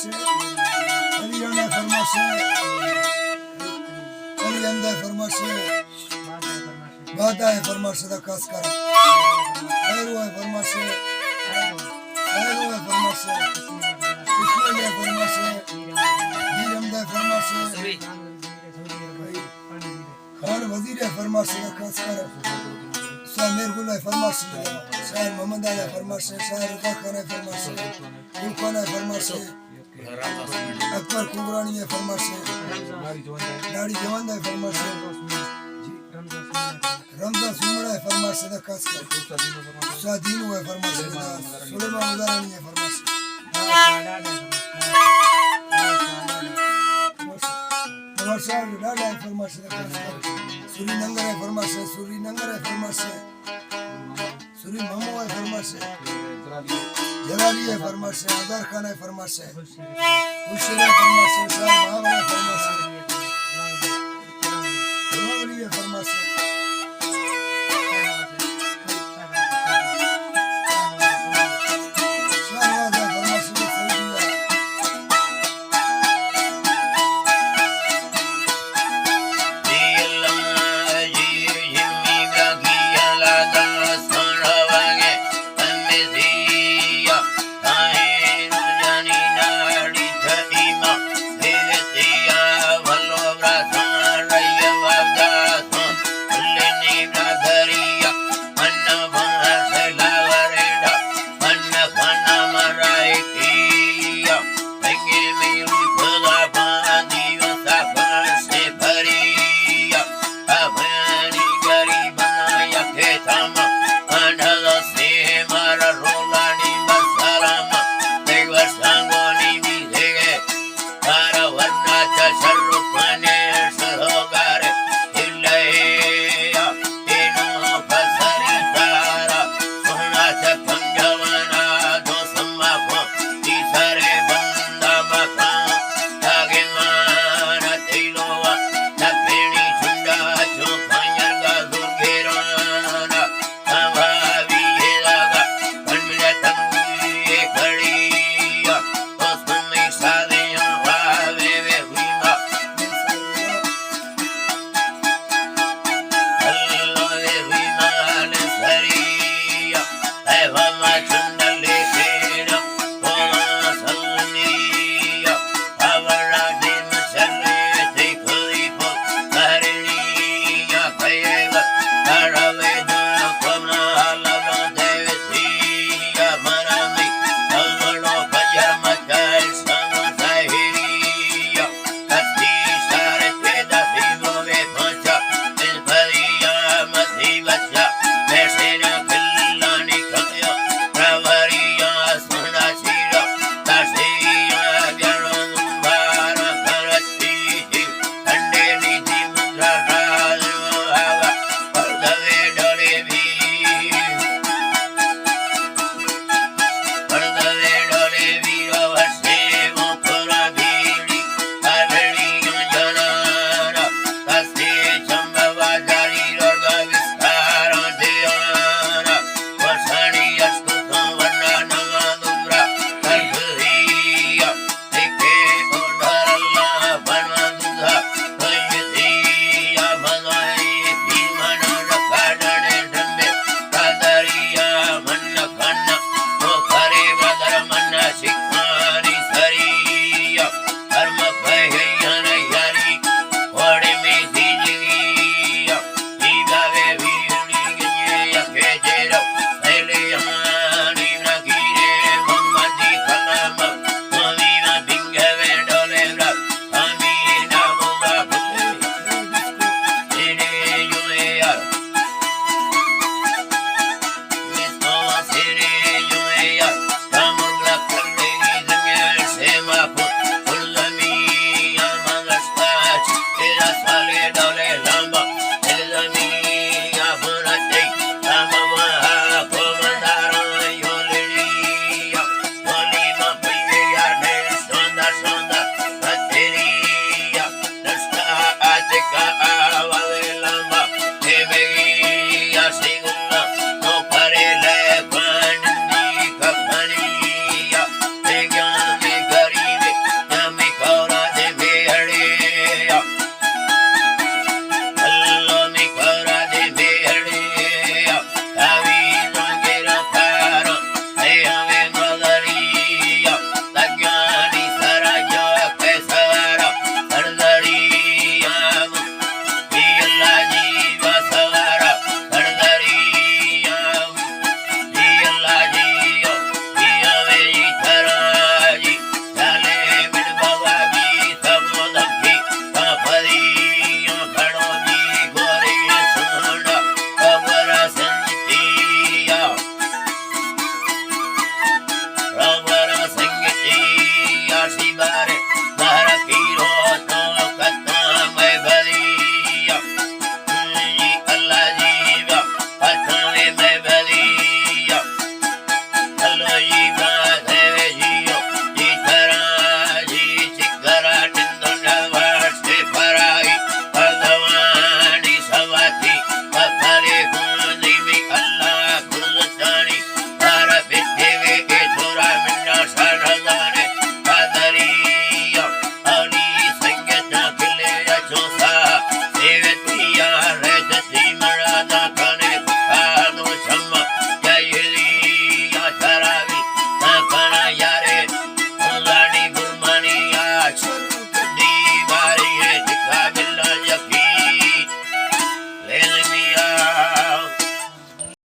फरमाशे अलियाना फरमाशे अलियंदा फरमाशे बादा है फरमाशे दा खास कर खैरू है फरमाशे खैरू है फरमाशे इस्माइल है फरमाशे दीरमदा फरमाशे खान वजीर है फरमाशे दा खास कर शामिर गुल है फरमाशे शायर मोहम्मद है फरमाशे शायर रजा खान है फरमाशे गुलखान है फरमाशे अकबर कुबरानी है फरमाशे दाढ़ी जवान है फरमाशे रमजान सुमड़ा है फरमाशे दा खास कर शादीन है फरमाशे सुलेमान उदारानी है फरमाशे नवाशाह डाला है फरमाशे दा खास कर सूरी नंगर है फरमाशे सूरी नंगर है फरमाशे सूरी मामू है फरमाशे जलाली है फरमाशे आधार खान है फरमाशे खुशी है फरमाशे शाह महावर है फरमाशे है फरमाशे